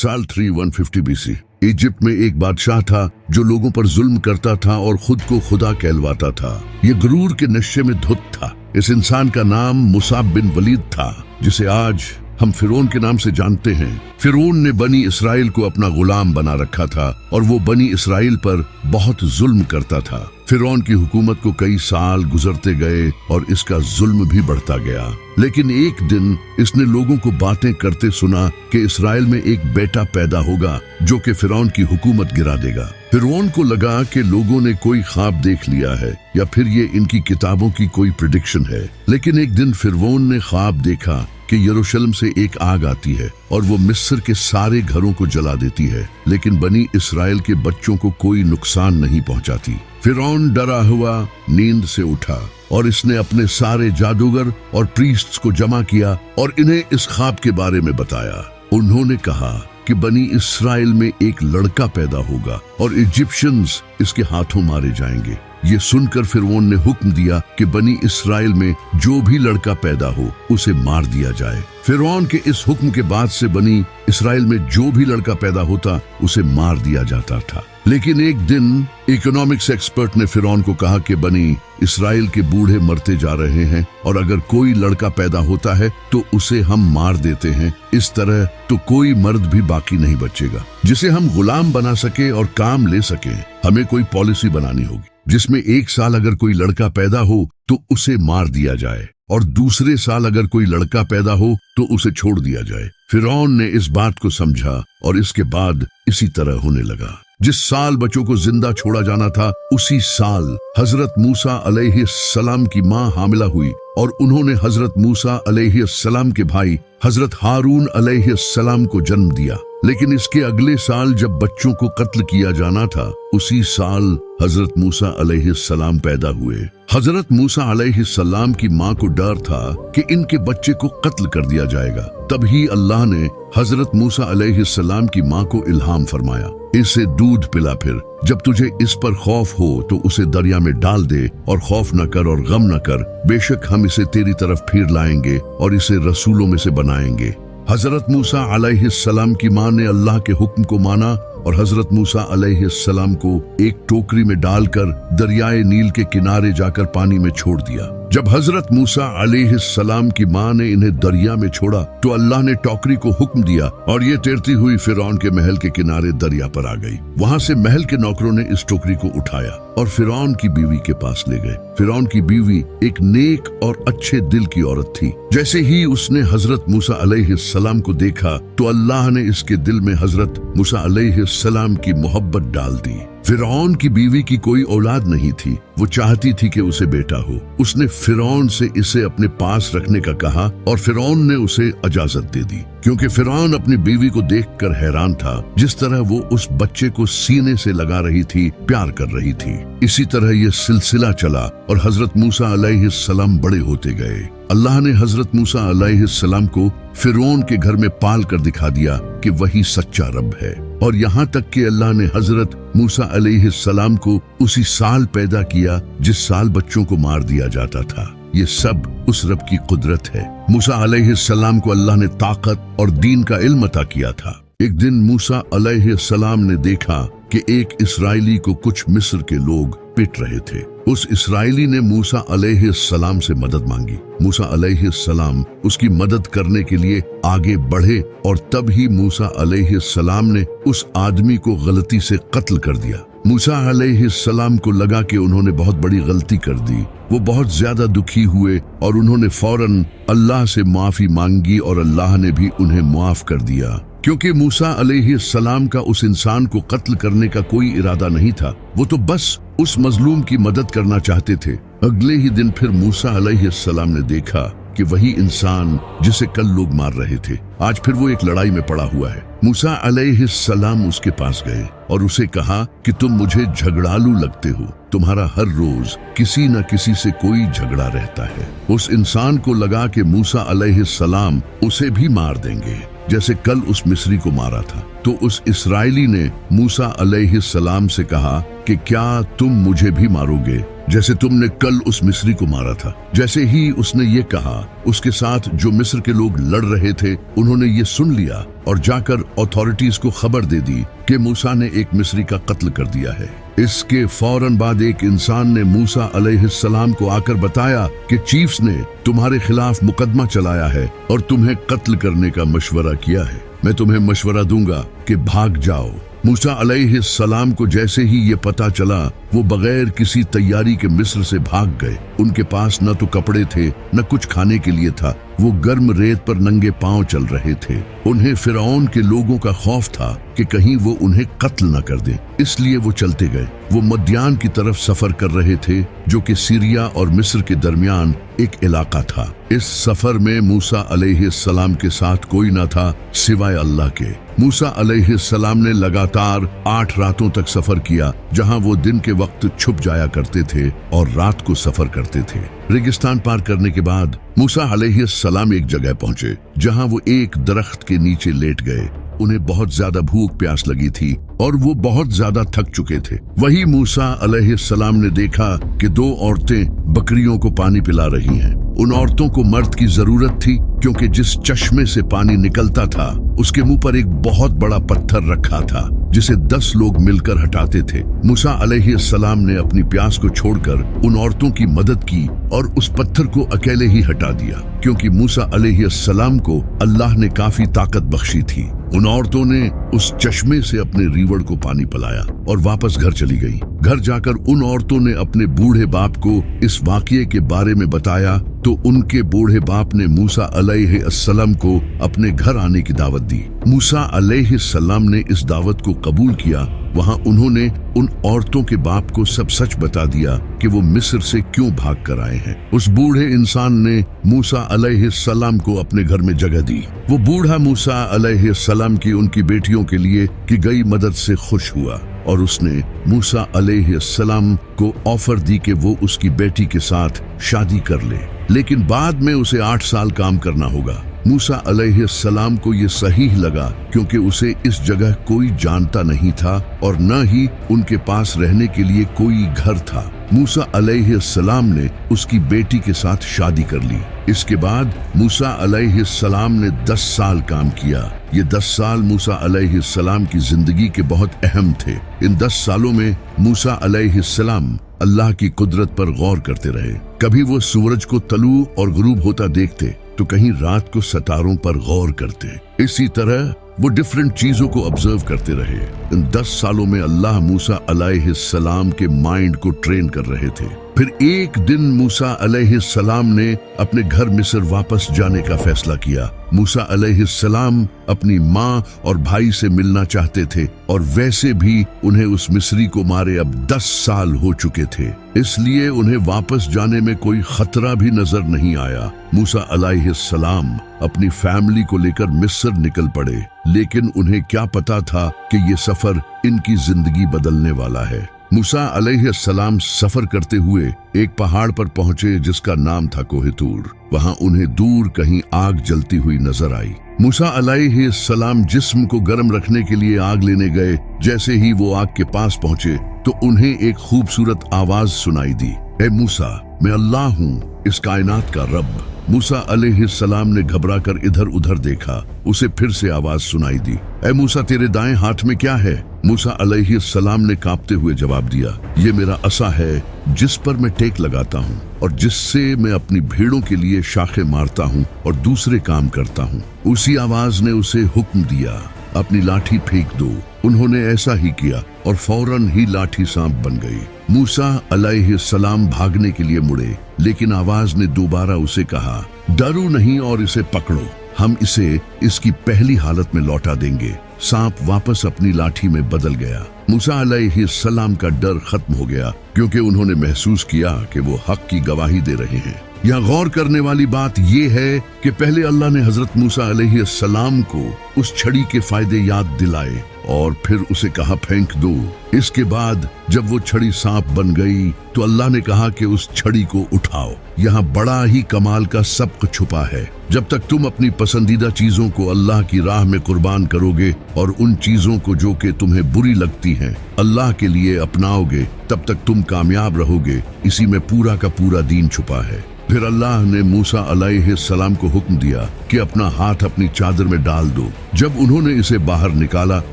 साल 3150 BC Egypt में एक बादशाह था जो लोगों पर जुल्म करता था और खुद को खुदा कहलवाता था। ये गुरूर के नशे में धुत था। इस इंसान का नाम मुसाब बिन वलीद था, जिसे आज हम फिरौन के नाम से जानते हैं। फिरौन ने बनी इसराइल को अपना गुलाम बना रखा था और वो बनी इसराइल पर बहुत जुल्म करता था। फिरौन की हुकूमत को कई साल गुजरते गए और इसका जुल्म भी बढ़ता गया। लेकिन एक दिन इसने लोगों को बातें करते सुना कि इसराइल में एक बेटा पैदा होगा जो कि फिरौन की हुकूमत गिरा देगा। फिरौन को लगा कि लोगों ने कोई ख्वाब देख लिया है या फिर ये इनकी किताबों की कोई प्रेडिक्शन है। लेकिन एक दिन फिरौन ने ख्वाब देखा कि यरूशलेम से एक आग आती है और वो मिस्र के सारे घरों को जला देती है, लेकिन बनी इसराइल के बच्चों को कोई नुकसान नहीं पहुंचाती। फिरौन डरा हुआ नींद से उठा और इसने अपने सारे जादूगर और प्रीस्ट्स को जमा किया और इन्हें इस ख्वाब के बारे में बताया। उन्होंने कहा कि बनी इसराइल में एक लड़का पैदा होगा और इजिप्शियंस इसके हाथों मारे जाएंगे। ये सुनकर फिरौन ने हुक्म दिया कि बनी इसराइल में जो भी लड़का पैदा हो उसे मार दिया जाए। फिरौन के इस हुक्म के बाद से बनी इसराइल में जो भी लड़का पैदा होता उसे मार दिया जाता था। लेकिन एक दिन इकोनॉमिक्स एक्सपर्ट ने फिरौन को कहा कि बनी इसराइल के बूढ़े मरते जा रहे हैं और अगर कोई लड़का पैदा होता है तो उसे हम मार देते हैं। इस तरह तो कोई मर्द भी बाकी नहीं बचेगा जिसे हम गुलाम बना सके और काम ले सके। हमें कोई पॉलिसी बनानी होगी जिसमें एक साल अगर कोई लड़का पैदा हो तो उसे मार दिया जाए और दूसरे साल अगर कोई लड़का पैदा हो तो उसे छोड़ दिया जाए। फिरौन ने इस बात को समझा और इसके बाद इसी तरह होने लगा। जिस साल बच्चों को जिंदा छोड़ा जाना था उसी साल हजरत मूसा अलैहिस्सलाम की मां हामिला हुई और उन्होंने हजरत मूसा अलैहिस्सलाम के भाई हजरत हारून अलैहिस्सलाम को जन्म दिया। लेकिन इसके अगले साल जब बच्चों को कत्ल किया जाना था उसी साल हजरत मूसा अलैहिस्सलाम पैदा हुए। हजरत मूसा अलैहिस्सलाम की मां को डर था कि इनके बच्चे को कत्ल कर दिया जाएगा। तभी अल्लाह ने हजरत मूसा अलैहिस्सलाम की मां को इल्हाम फरमाया, इसे दूध पिला, फिर जब तुझे इस पर खौफ हो तो उसे दरिया में डाल दे और खौफ न कर और गम न कर, बेशक हम इसे तेरी तरफ फिर लाएंगे और इसे रसूलों में से बनाएंगे। हजरत मूसा अलैहिस्सलाम की मां ने अल्लाह के हुक्म को माना और हजरत मूसा अलैहिस्सलाम को एक टोकरी में डालकर दरियाए नील के किनारे जाकर पानी में छोड़ दिया। जब हजरत मूसा अलैहिस्सलाम की मां ने इन्हें दरिया में छोड़ा तो अल्लाह ने टोकरी को हुक्म दिया और ये तैरती हुई फिरौन के महल के किनारे दरिया पर आ गई। वहां से महल के नौकरों ने इस टोकरी को उठाया और फिरौन की बीवी के पास ले गए। फिरौन की बीवी एक नेक और अच्छे दिल की औरत थी। जैसे ही उसने हजरत मूसा अलैहिस्सलाम को देखा तो अल्लाह ने इसके दिल में हजरत मूसा अलैहिस्सलाम की मोहब्बत डाल दी। फिरौन की बीवी की कोई औलाद नहीं थी, वो चाहती थी कि उसे बेटा हो। उसने फिरौन से इसे अपने पास रखने का कहा और फिरौन ने उसे इजाजत दे दी, क्योंकि फिरौन अपनी बीवी को देखकर हैरान था। जिस तरह वो उस बच्चे को सीने से लगा रही थी, प्यार कर रही थी। इसी तरह ये सिलसिला चला और हजरत मूसा अलैहिस्सलाम बड़े होते गए। अल्लाह ने हजरत मूसा अलैहिस्सलाम को फिरौन के घर में पाल कर दिखा दिया कि वही सच्चा रब है। और यहाँ तक कि अल्लाह ने हजरत मूसा अलैहिस्सलाम को उसी साल पैदा किया जिस साल बच्चों को मार दिया जाता था। ये सब उस रब की कुदरत है। मूसा अलैहिस्सलाम को अल्लाह ने ताकत और दीन का इल्म अता किया था। एक दिन मूसा अलैहिस्सलाम ने देखा कि एक इसराइली को कुछ मिस्र के लोग पिट रहे थे। उस इसराइली ने मूसा अलैहिस्सलाम से मदद मांगी। मूसा अलैहिस्सलाम उसकी मदद करने के लिए आगे बढ़े और तब ही मूसा अलैहिस्सलाम ने उस आदमी को गलती से कत्ल कर दिया। मूसा अलैहिस्सलाम को लगा कि उन्होंने बहुत बड़ी गलती कर दी। वो बहुत ज्यादा दुखी हुए और उन्होंने फौरन अल्लाह से माफी मांगी और अल्लाह ने भी उन्हें माफ कर दिया। क्योंकि मूसा अलैहिस्सलाम का उस इंसान को कत्ल करने का कोई इरादा नहीं था, वो तो बस उस मजलूम की मदद करना चाहते थे। अगले ही दिन फिर मूसा अलैहिस्सलाम ने देखा कि वही इंसान जिसे कल लोग मार रहे थे, आज फिर वो एक लड़ाई में पड़ा हुआ है। मूसा अलैहिस्सलाम उसके पास गए और उसे कहा कि तुम मुझे झगड़ालू लगते हो, तुम्हारा हर रोज किसी न किसी से कोई झगड़ा रहता है। उस इंसान को लगा कि मूसा अलैहिस्सलाम उसे भी मार देंगे जैसे कल उस मिस्री को मारा था। तो उस इसराइली ने मूसा अलैहिस्सलाम से कहा कि क्या तुम मुझे भी मारोगे जैसे तुमने कल उस मिस्री को मारा था। जैसे ही उसने ये कहा, उसके साथ जो मिस्र के लोग लड़ रहे थे उन्होंने ये सुन लिया और जाकर अथॉरिटीज को खबर दे दी कि मूसा ने एक मिस्री का कत्ल कर दिया है। इसके फौरन बाद एक इंसान ने मूसा अलैहिस्सलाम को आकर बताया कि चीफ्स ने तुम्हारे खिलाफ मुकदमा चलाया है और तुम्हें कत्ल करने का मशवरा किया है। मैं तुम्हें मशवरा दूंगा कि भाग जाओ। मूसा अलैहिस्सलाम को जैसे ही ये पता चला, वो बगैर किसी तैयारी के मिस्र से भाग गए। उनके पास न तो कपड़े थे न कुछ खाने के लिए था। वो गर्म रेत पर नंगे पांव चल रहे थे। उन्हें फिरौन के लोगों का खौफ था कि कहीं वो उन्हें कत्ल न कर दें, इसलिए वो चलते गए। वो मद्यान की तरफ सफर कर रहे थे, जो कि सीरिया और मिस्र के दरमियान एक इलाका था। इस सफर में मूसा अलैहिस्सलाम के साथ कोई न था सिवाय अल्लाह के। मूसा अलैहिस्सलाम ने लगातार 8 रातों तक सफर किया, जहां वो दिन के वक्त छुप जाया करते थे और रात को सफर करते थे। रेगिस्तान पार करने के बाद मूसा अलैहिस्सलाम एक जगह पहुंचे, जहां वो एक दरख्त के नीचे लेट गए। उन्हें बहुत ज्यादा भूख प्यास लगी थी और वो बहुत ज्यादा थक चुके थे। वही मूसा अलैहिस्सलाम ने देखा कि 2 औरतें बकरियों को पानी पिला रही हैं। उन औरतों को मर्द की जरूरत थी, क्योंकि जिस चश्मे से पानी निकलता था उसके मुंह पर एक बहुत बड़ा पत्थर रखा था, जिसे 10 लोग मिलकर हटाते थे। मूसा अलैहिस्सलाम ने अपनी प्यास को छोड़कर उन औरतों की मदद की और उस पत्थर को अकेले ही हटा दिया, क्योंकि मूसा अलैहिस्सलाम को अल्लाह ने काफी ताकत बख्शी थी। उन औरतों ने उस चश्मे से अपने रीवड़ को पानी पिलाया और वापस घर चली गई। घर जाकर उन औरतों ने अपने बूढ़े बाप को इस वाकये के बारे में बताया, तो उनके बूढ़े बाप ने मूसा अलैहिस्सलाम को अपने घर आने की दावत दी। मूसा अलैहिस्सलाम ने इस दावत को कबूल किया। वहां उन्होंने उन औरतों के बाप को सब सच बता दिया कि वो मिस्र से क्यों भाग कर आए हैं। उस बूढ़े इंसान ने मूसा अलैहिस्सलाम को अपने घर में जगह दी। वो बूढ़ा मूसा अलैहिस्सलाम की उनकी बेटियों के लिए की गई मदद से खुश हुआ और उसने मूसा अलैहिस्सलाम को ऑफर दी कि वो उसकी बेटी के साथ शादी कर ले, लेकिन बाद में उसे 8 साल काम करना होगा। मूसा अलैहिस्सलाम को ये सही लगा, क्योंकि उसे इस जगह कोई जानता नहीं था और न ही उनके पास रहने के लिए कोई घर था। मूसा अलैहिस्सलाम ने उसकी बेटी के साथ शादी कर ली। इसके बाद मूसा अलैहिस्सलाम ने 10 साल काम किया। ये 10 साल मूसा अलैहिस्सलाम की जिंदगी के बहुत अहम थे। इन 10 सालों में मूसा अलैहिस्सलाम अल्लाह की कुदरत पर गौर करते रहे। कभी वो सूरज को तलू और गुरूब होता देखते, तो कहीं रात को सितारों पर गौर करते। इसी तरह वो डिफरेंट चीजों को ऑब्जर्व करते रहे। इन 10 सालों में अल्लाह मूसा अलैहिस्सलाम के माइंड को ट्रेन कर रहे थे। फिर एक दिन मूसा अलैहिस्सलाम ने अपने घर मिस्र वापस जाने का फैसला किया। मूसा अलैहिस्सलाम अपनी माँ और भाई से मिलना चाहते थे, और वैसे भी उन्हें उस मिस्री को मारे अब 10 साल हो चुके थे, इसलिए उन्हें वापस जाने में कोई खतरा भी नजर नहीं आया। मूसा अलैहिस्सलाम अपनी फैमिली को लेकर मिस्र निकल पड़े, लेकिन उन्हें क्या पता था कि ये सफर इनकी जिंदगी बदलने वाला है। मूसा अलैहिस्सलाम सफर करते हुए एक पहाड़ पर पहुंचे, जिसका नाम था कोहितूर। वहां उन्हें दूर कहीं आग जलती हुई नजर आई। मूसा अलैहिस्सलाम जिस्म को गर्म रखने के लिए आग लेने गए। जैसे ही वो आग के पास पहुंचे, तो उन्हें एक खूबसूरत आवाज सुनाई दी, ए मूसा, मैं अल्लाह हूँ, इस कायनात का रब। मूसा अलैहिस्सलाम ने घबराकर इधर उधर देखा। उसे फिर से आवाज सुनाई दी, ए मूसा, तेरे दाएं हाथ में क्या है? मूसा अलैहिस्सलाम ने कांपते हुए जवाब दिया, ये मेरा असा है, जिस पर मैं टेक लगाता हूँ और जिससे मैं अपनी भेड़ों के लिए शाखें मारता हूँ और दूसरे काम करता हूँ। उसी आवाज ने उसे हुक्म दिया, अपनी लाठी फेंक दो। उन्होंने ऐसा ही किया और फौरन ही लाठी सांप बन गई। मूसा अलैहिस्सलाम भागने के लिए मुड़े, लेकिन आवाज ने दोबारा उसे कहा, डरो नहीं और इसे पकड़ो, हम इसे इसकी पहली हालत में लौटा देंगे। सांप वापस अपनी लाठी में बदल गया। मूसा अलैहिस्सलाम का डर खत्म हो गया, क्योंकि उन्होंने महसूस किया कि वो हक की गवाही दे रहे हैं। यहाँ गौर करने वाली बात यह है कि पहले अल्लाह ने हजरत मूसा अलैहिस्सलाम को उस छड़ी के फायदे याद दिलाए और फिर उसे कहा फेंक दो। इसके बाद जब वो छड़ी सांप बन गई तो अल्लाह ने कहा कि उस छड़ी को उठाओ। यहाँ बड़ा ही कमाल का सबक छुपा है। जब तक तुम अपनी पसंदीदा चीजों को अल्लाह की राह में कुर्बान करोगे और उन चीजों को जो कि तुम्हें बुरी लगती हैं अल्लाह के लिए अपनाओगे, तब तक तुम कामयाब रहोगे। इसी में पूरा का पूरा दीन छुपा है। फिर अल्लाह ने मूसा अलैहिस्सलाम को हुक्म दिया कि अपना हाथ अपनी चादर में डाल दो। जब उन्होंने इसे बाहर निकाला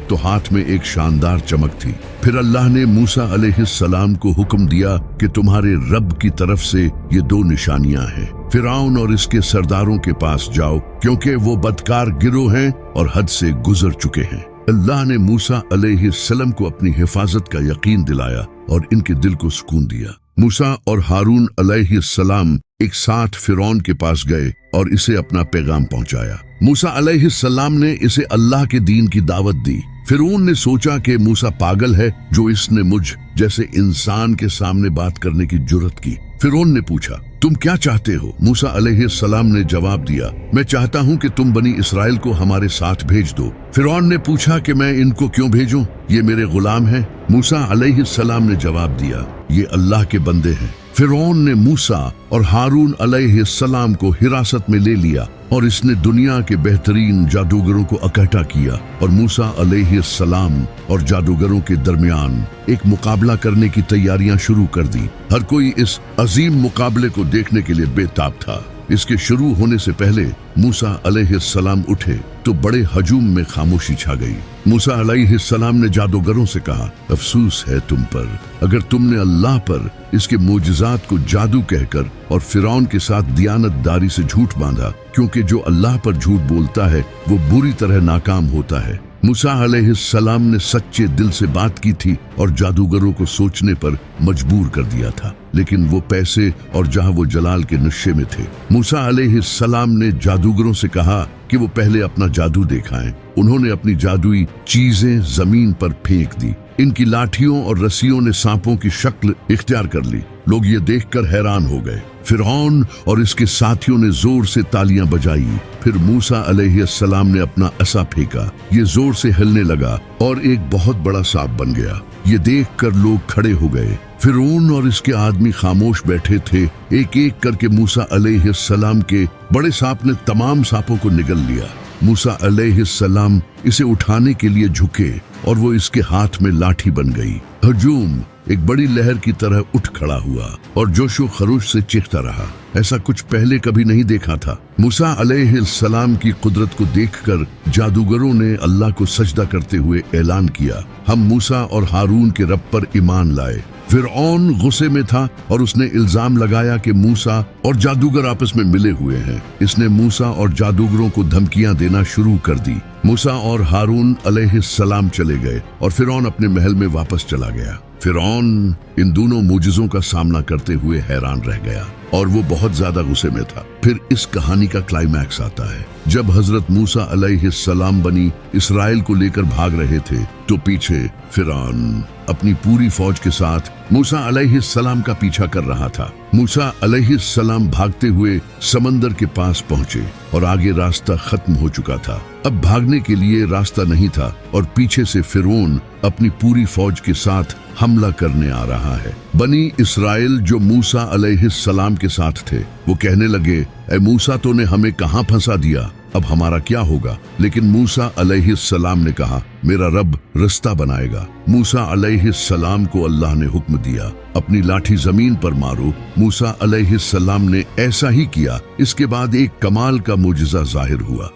तो हाथ में एक शानदार चमक थी। फिर अल्लाह ने मूसा अलैहिस्सलाम को हुक्म दिया कि तुम्हारे रब की तरफ से ये दो निशानियां हैं। फिरौन और इसके सरदारों के पास जाओ क्योंकि वो बदकार गिरोह हैं और हद से गुजर चुके हैं। अल्लाह ने मूसा अलैहिस्सलाम को अपनी हिफाजत का यकीन दिलाया और इनके दिल को सुकून दिया। मूसा और हारून अलैहिस्सलाम एक साथ फिरौन के पास गए और इसे अपना पैगाम पहुंचाया। मूसा अलैहिस्सलाम ने इसे अल्लाह के दीन की दावत दी। फिरौन ने सोचा कि मूसा पागल है जो इसने मुझ जैसे इंसान के सामने बात करने की जुर्रत की। फिरौन ने पूछा, तुम क्या चाहते हो? मूसा अलैहिस्सलाम ने जवाब दिया, मैं चाहता हूँ कि तुम बनी इसराइल को हमारे साथ भेज दो। फिरौन ने पूछा कि मैं इनको क्यों भेजूं? ये मेरे गुलाम हैं। मूसा अलैहिस्सलाम ने जवाब दिया, ये अल्लाह के बंदे हैं। फिरौन ने मूसा और हारून अलैहिस्सलाम को हिरासत में ले लिया और इसने दुनिया के बेहतरीन जादूगरों को इकट्ठा किया और मूसा अलैहिस्सलाम और जादूगरों के दरमियान एक मुकाबला करने की तैयारियां शुरू कर दी। हर कोई इस अजीम मुकाबले को देखने के लिए बेताब था। इसके शुरू होने से पहले मूसा अलैहिस्सलाम उठे तो बड़े हजूम में खामोशी छा गई। मूसा अलैहिस्सलाम ने जादूगरों से कहा, अफसोस है तुम पर, अगर तुमने अल्लाह पर इसके मोजज़ात को जादू कहकर और फिरौन के साथ दियानतदारी से झूठ बांधा, क्योंकि जो अल्लाह पर झूठ बोलता है वो बुरी तरह नाकाम होता है। मूसा अलैहिस्सलाम ने सच्चे दिल से बात की थी और जादूगरों को सोचने पर मजबूर कर दिया था, लेकिन वो पैसे और जहां वो जलाल के नशे में थे। मूसा अलैहिस्सलाम ने जादूगरों से कहा कि वो पहले अपना जादू दिखाएं। उन्होंने अपनी जादुई चीजें जमीन पर फेंक दी। इनकी लाठियों और रस्सियों ने सांपों की शक्ल इख्तियार कर ली। लोग ये देखकर हैरान हो गए। फिरौन और इसके साथियों ने जोर से तालियां बजाई। फिर मूसा अलैहिस्सलाम ने अपना असा फेंका। ये जोर से हिलने लगा और एक बहुत बड़ा सांप बन गया। ये देखकर लोग खड़े हो गए। फिरौन और इसके आदमी खामोश बैठे थे। एक एक करके मूसा अलैहिस्सलाम के बड़े सांप ने तमाम सांपों को निगल लिया। मूसा अलैहिस्सलाम इसे उठाने के लिए झुके और वो इसके हाथ में लाठी बन गई। हजूम एक बड़ी लहर की तरह उठ खड़ा हुआ और जोशो खरोश से चीखता रहा। ऐसा कुछ पहले कभी नहीं देखा था। मूसा अलैहिस्सलाम की कुदरत को देखकर जादूगरों ने अल्लाह को सजदा करते हुए ऐलान किया, हम मूसा और हारून के रब पर ईमान लाए। फिरौन गुस्से में था और उसने इल्जाम लगाया कि मूसा और जादूगर आपस में मिले हुए हैं। इसने मूसा और जादूगरों को धमकियां देना शुरू कर दी। मूसा और हारून अलैहिस्सलाम चले गए और फिरौन अपने महल में वापस चला गया। फिरौन इन दोनों मुजिज़ों का सामना करते हुए हैरान रह गया और वो बहुत ज्यादा गुस्से में था। फिर इस कहानी का क्लाइमैक्स आता है। जब हजरत मूसा अलैहिस्सलाम बनी इसराइल को लेकर भाग रहे थे तो पीछे फिरौन अपनी पूरी फौज के साथ मूसा अलैहिस्सलाम का पीछा कर रहा था। मूसा अलैहिस्सलाम भागते हुए समंदर के पास पहुंचे और आगे रास्ता खत्म हो चुका था। अब भागने के लिए रास्ता नहीं था और पीछे से फिरौन अपनी पूरी फौज के साथ हमला करने आ रहा है। बनी इसराइल जो मूसा अलैहिस्सलाम के साथ थे वो कहने लगे, ऐ मूसा तो ने हमें कहां फंसा दिया, अब हमारा क्या होगा? लेकिन मूसा अलैहिस्सलाम ने कहा, मेरा रब रास्ता बनाएगा। मूसा अलैहिस्सलाम को अल्लाह ने हुक्म दिया, अपनी लाठी जमीन पर मारो। मूसा अलैहिस्सलाम ने ऐसा ही किया। इसके बाद एक कमाल का मुजिज़ा जाहिर हुआ।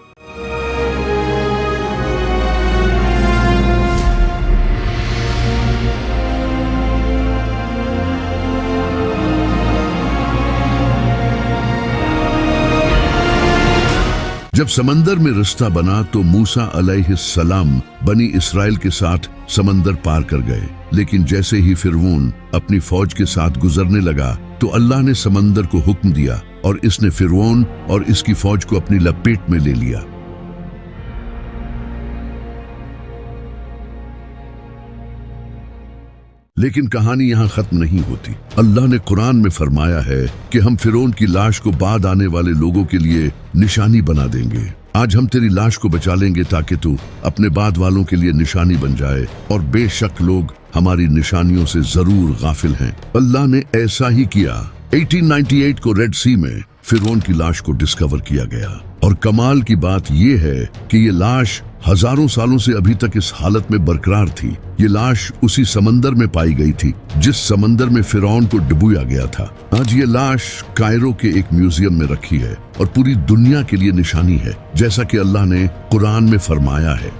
जब समंदर में रास्ता बना तो मूसा अलैहिस्सलाम बनी इसराइल के साथ समंदर पार कर गए। लेकिन जैसे ही फिरौन अपनी फौज के साथ गुजरने लगा तो अल्लाह ने समंदर को हुक्म दिया और इसने फिरौन और इसकी फौज को अपनी लपेट में ले लिया। لیکن کہانی یہاں ختم نہیں ہوتی۔ اللہ نے قرآن میں فرمایا ہے کہ ہم فرعون کی لاش کو بعد آنے والے لوگوں کے لیے نشانی بنا دیں گے۔ آج ہم تیری لاش کو بچا لیں گے تاکہ تو اپنے بعد والوں کے لیے نشانی بن جائے، اور بے شک لوگ ہماری نشانیوں سے ضرور غافل ہیں۔ اللہ نے ایسا ہی کیا۔ 1898 کو ریڈ سی میں فرعون کی لاش کو ڈسکور کیا گیا، اور کمال کی بات یہ ہے کہ یہ لاش ہزاروں سالوں سے ابھی تک اس حالت میں برقرار تھی۔ یہ لاش اسی سمندر میں پائی گئی تھی جس سمندر میں فرعون کو ڈبویا گیا تھا۔ آج یہ لاش کائرو کے ایک میوزیم میں رکھی ہے اور پوری دنیا کے لیے نشانی ہے، جیسا کہ اللہ نے قرآن میں فرمایا ہے۔